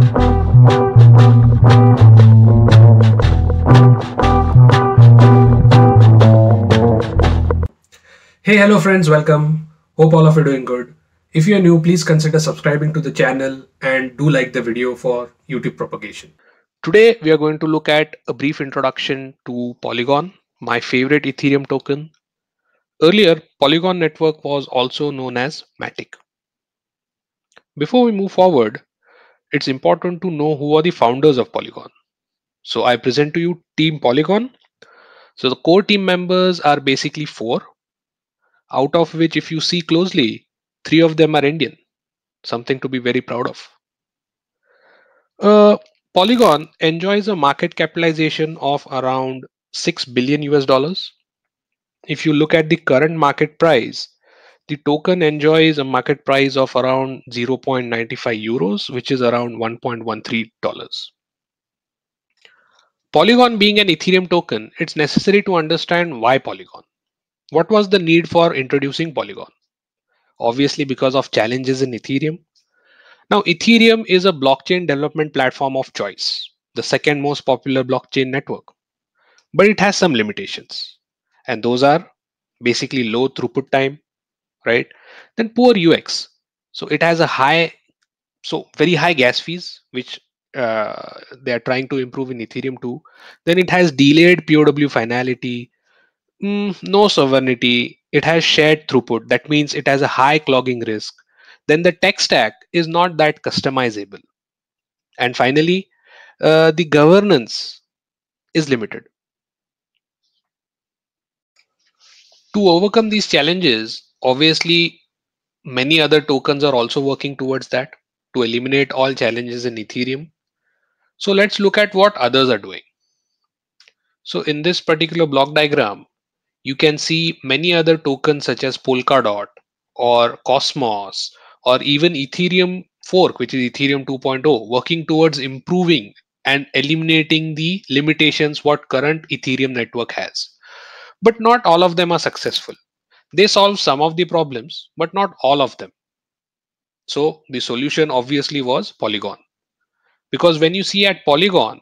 Hey, hello friends, welcome. Hope all of you are doing good. If you are new, please consider subscribing to the channel and do like the video for YouTube propagation. Today, we are going to look at a brief introduction to Polygon, my favorite Ethereum token. Earlier, Polygon network was also known as Matic. Before we move forward, it's important to know who are the founders of Polygon. So I present to you Team Polygon. So the core team members are basically four, out of which if you see closely, three of them are Indian, something to be very proud of. Uh, Polygon enjoys a market capitalization of around 6 billion US dollars. If you look at the current market price, the token enjoys a market price of around 0.95 euros, which is around $1.13. Polygon being an Ethereum token, it's necessary to understand why Polygon. What was the need for introducing Polygon? Obviously, because of challenges in Ethereum. Now, Ethereum is a blockchain development platform of choice, the second most popular blockchain network, but it has some limitations. And those are basically low throughput time, right? Then poor UX. So it has a very high gas fees, which they are trying to improve in Ethereum too. Then it has delayed POW finality, no sovereignty. It has shared throughput. That means it has a high clogging risk. Then the tech stack is not that customizable. And finally, the governance is limited. To overcome these challenges, obviously, many other tokens are also working towards that to eliminate all challenges in Ethereum. So let's look at what others are doing. So in this particular block diagram, you can see many other tokens such as Polkadot or Cosmos or even Ethereum fork, which is Ethereum 2.0, working towards improving and eliminating the limitations what current Ethereum network has. But not all of them are successful. They solve some of the problems, but not all of them. So the solution obviously was Polygon. Because when you see at Polygon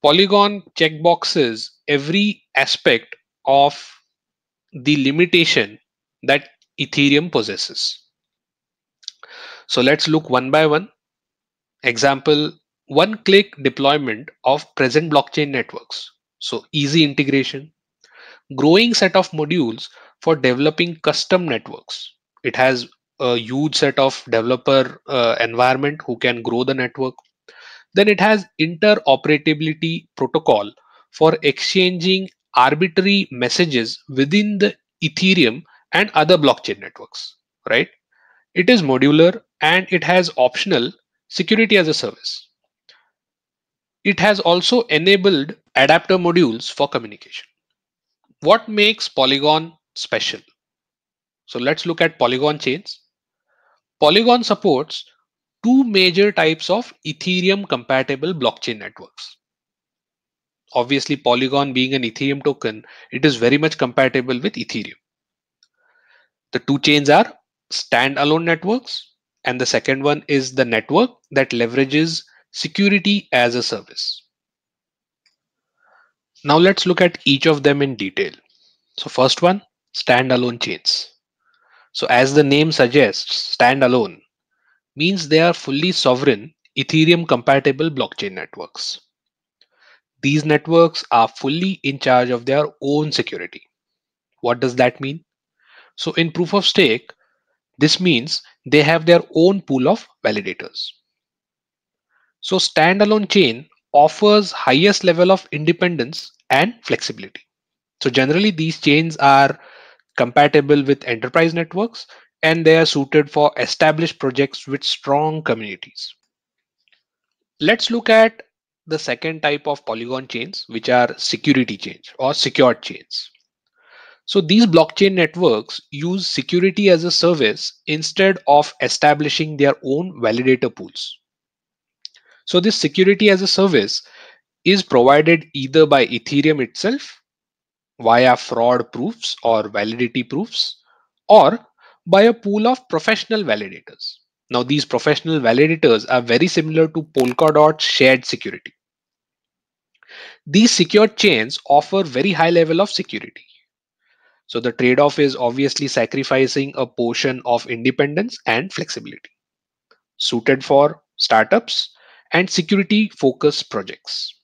checkboxes every aspect of the limitation that Ethereum possesses. So let's look one by one. Example, one click deployment of present blockchain networks. So easy integration, growing set of modules for developing custom networks. It has a huge set of developer environment who can grow the network. Then it has interoperability protocol for exchanging arbitrary messages within the Ethereum and other blockchain networks, right? It is modular and it has optional security as a service. It has also enabled adapter modules for communication. What makes Polygon special? So let's look at Polygon chains. Polygon supports two major types of Ethereum compatible blockchain networks. Obviously, Polygon being an Ethereum token, it is very much compatible with Ethereum. The two chains are standalone networks, and the second one is the network that leverages security as a service. Now let's look at each of them in detail. So first one, standalone chains. So as the name suggests, standalone means they are fully sovereign Ethereum compatible blockchain networks. These networks are fully in charge of their own security. What does that mean? So in proof of stake, this means they have their own pool of validators. So standalone chain offers highest level of independence and flexibility. So generally these chains are compatible with enterprise networks and they are suited for established projects with strong communities. Let's look at the second type of Polygon chains, which are security chains or secured chains. So these blockchain networks use security as a service instead of establishing their own validator pools. So this security as a service is provided either by Ethereum itself via fraud proofs or validity proofs or by a pool of professional validators. Now, these professional validators are very similar to Polkadot's shared security. These secured chains offer very high level of security. So the trade-off is obviously sacrificing a portion of independence and flexibility, suited for startups and security focused projects.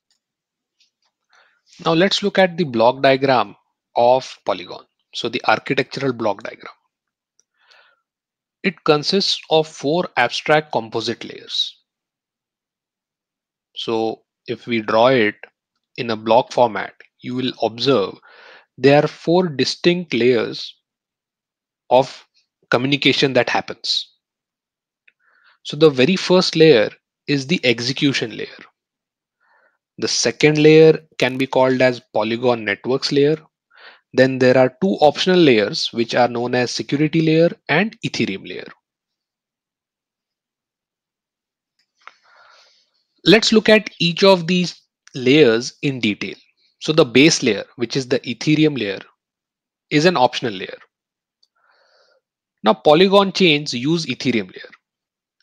Now let's look at the block diagram of Polygon. So the architectural block diagram. It consists of four abstract composite layers. So if we draw it in a block format, you will observe there are four distinct layers of communication that happens. So the very first layer is the execution layer. The second layer can be called as Polygon networks layer. Then there are two optional layers which are known as security layer and Ethereum layer. Let's look at each of these layers in detail. So the base layer, which is the Ethereum layer, is an optional layer. Now Polygon chains use Ethereum layer.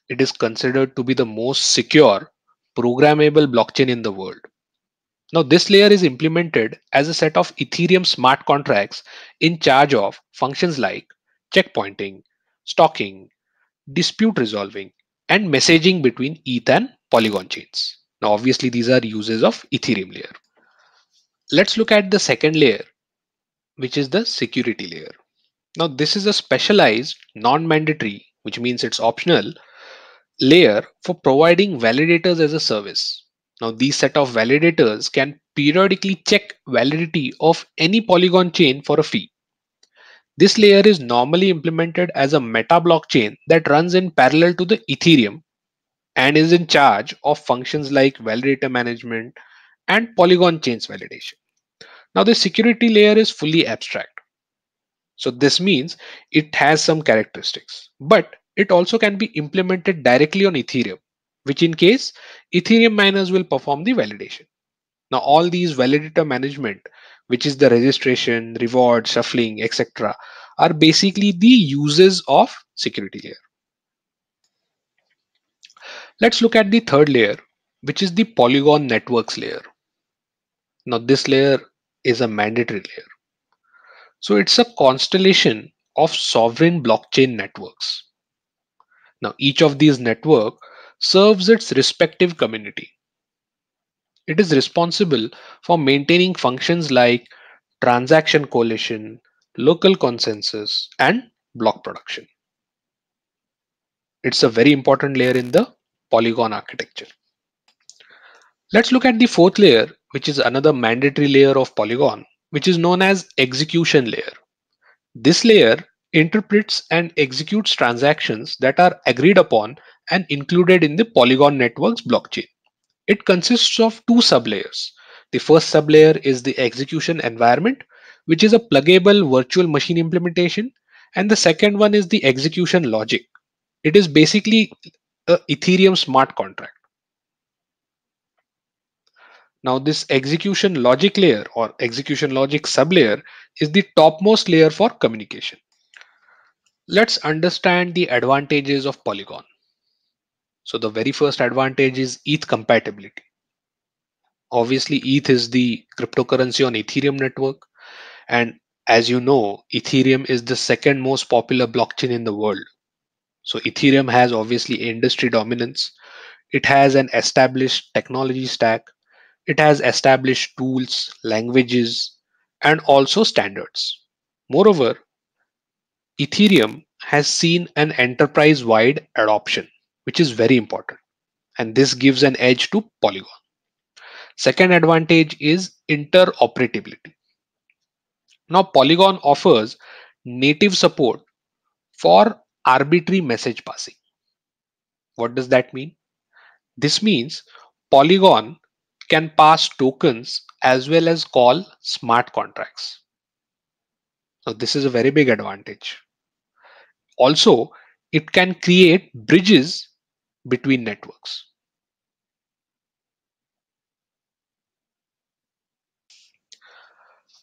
It is considered to be the most secure programmable blockchain in the world. Now this layer is implemented as a set of Ethereum smart contracts in charge of functions like checkpointing, stalking, dispute resolving, and messaging between ETH and Polygon chains. Now obviously these are uses of Ethereum layer. Let's look at the second layer, which is the security layer. Now this is a specialized, non-mandatory, which means it's optional, layer for providing validators as a service. Now these set of validators can periodically check validity of any Polygon chain for a fee. This layer is normally implemented as a meta blockchain that runs in parallel to the Ethereum and is in charge of functions like validator management and Polygon chains validation. Now the security layer is fully abstract. So this means it has some characteristics, but it also can be implemented directly on Ethereum, which in case Ethereum miners will perform the validation. Now all these validator management, which is the registration, reward, shuffling, etc., are basically the uses of security layer. Let's look at the third layer, which is the Polygon networks layer. Now this layer is a mandatory layer. So it's a constellation of sovereign blockchain networks. Now each of these network serves its respective community. It is responsible for maintaining functions like transaction coalition, local consensus, and block production. It's a very important layer in the Polygon architecture. Let's look at the fourth layer, which is another mandatory layer of Polygon, which is known as execution layer. This layer interprets and executes transactions that are agreed upon and included in the Polygon network's blockchain. It consists of two sublayers. The first sublayer is the execution environment, which is a pluggable virtual machine implementation, and the second one is the execution logic. It is basically a Ethereum smart contract. Now this execution logic layer or execution logic sublayer is the topmost layer for communication. Let's understand the advantages of Polygon. So the very first advantage is ETH compatibility. Obviously, ETH is the cryptocurrency on Ethereum network. And as you know, Ethereum is the second most popular blockchain in the world. So Ethereum has obviously industry dominance. It has an established technology stack. It has established tools, languages, and also standards. Moreover, Ethereum has seen an enterprise-wide adoption, which is very important. And this gives an edge to Polygon. Second advantage is interoperability. Now, Polygon offers native support for arbitrary message passing. What does that mean? This means Polygon can pass tokens as well as call smart contracts. So this is a very big advantage. Also, it can create bridges between networks.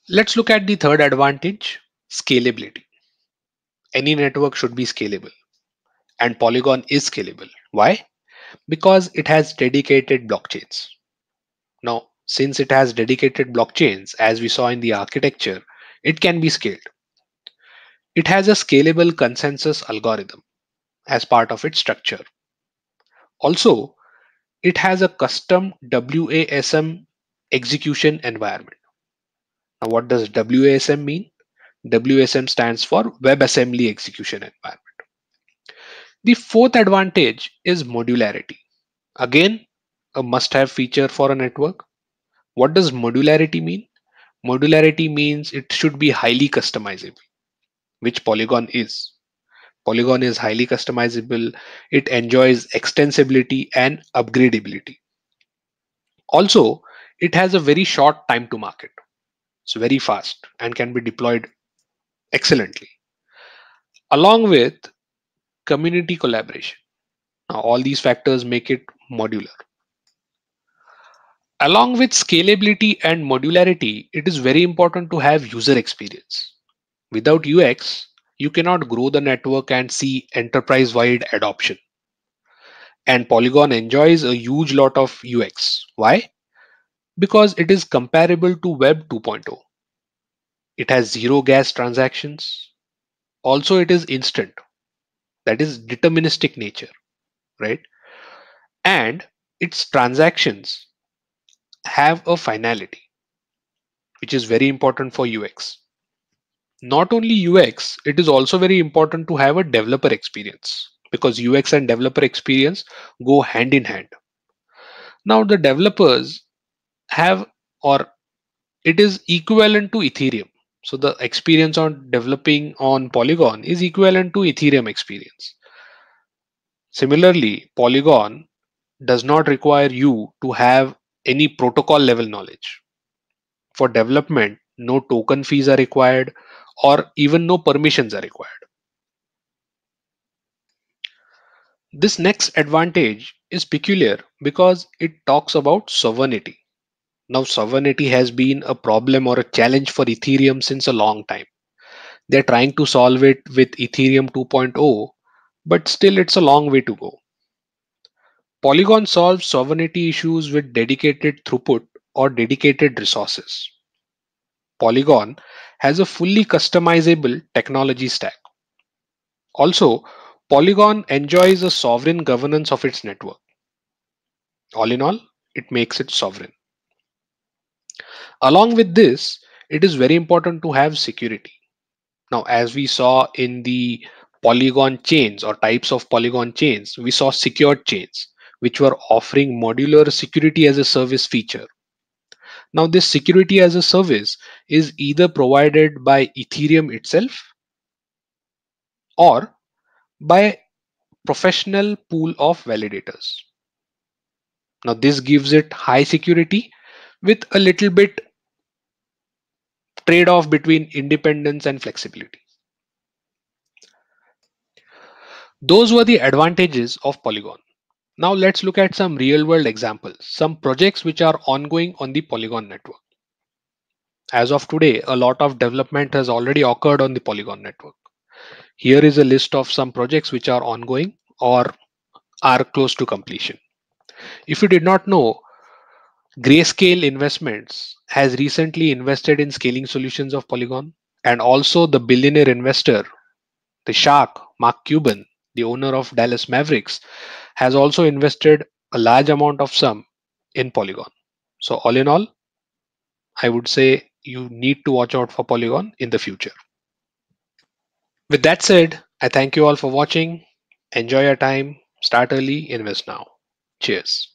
Let's look at the third advantage, scalability. Any network should be scalable. And Polygon is scalable. Why? Because it has dedicated blockchains. Now, since it has dedicated blockchains, as we saw in the architecture, it can be scaled. It has a scalable consensus algorithm as part of its structure. Also, it has a custom WASM execution environment. Now, what does WASM mean? WASM stands for WebAssembly Execution Environment. The fourth advantage is modularity. Again, a must have feature for a network. What does modularity mean? Modularity means it should be highly customizable, which Polygon is. Polygon is highly customizable, it enjoys extensibility and upgradability. Also, it has a very short time to market. It's very fast and can be deployed excellently, along with community collaboration. Now, all these factors make it modular. Along with scalability and modularity, it is very important to have user experience. Without UX, you cannot grow the network and see enterprise wide adoption. And Polygon enjoys a huge lot of UX. Why? Because it is comparable to Web 2.0. It has zero gas transactions. Also, it is instant, that is deterministic nature, right? And its transactions have a finality, which is very important for UX. Not only UX, it is also very important to have a developer experience because UX and developer experience go hand in hand. Now, the developers have, or it is equivalent to Ethereum. So, the experience on developing on Polygon is equivalent to Ethereum experience. Similarly, Polygon does not require you to have any protocol level knowledge. For development, no token fees are required or even no permissions are required. This next advantage is peculiar because it talks about sovereignty. Now, sovereignty has been a problem or a challenge for Ethereum since a long time. They're trying to solve it with Ethereum 2.0, but still it's a long way to go. Polygon solves sovereignty issues with dedicated throughput or dedicated resources. Polygon has a fully customizable technology stack. Also, Polygon enjoys a sovereign governance of its network. All in all, it makes it sovereign. Along with this, it is very important to have security. Now, as we saw in the Polygon chains or types of Polygon chains, we saw secured chains, which were offering modular security as a service feature. Now, this security as a service is either provided by Ethereum itself or by professional pool of validators. Now, this gives it high security with a little bit trade off between independence and flexibility. Those were the advantages of Polygon. Now let's look at some real world examples, some projects which are ongoing on the Polygon network. As of today, a lot of development has already occurred on the Polygon network. Here is a list of some projects which are ongoing or are close to completion. If you did not know, Grayscale Investments has recently invested in scaling solutions of Polygon, and also the billionaire investor, the shark, Mark Cuban, the owner of Dallas Mavericks, has also invested a large amount of sum in Polygon. So all in all, I would say you need to watch out for Polygon in the future. With that said, I thank you all for watching. Enjoy your time. Start early, invest now. Cheers.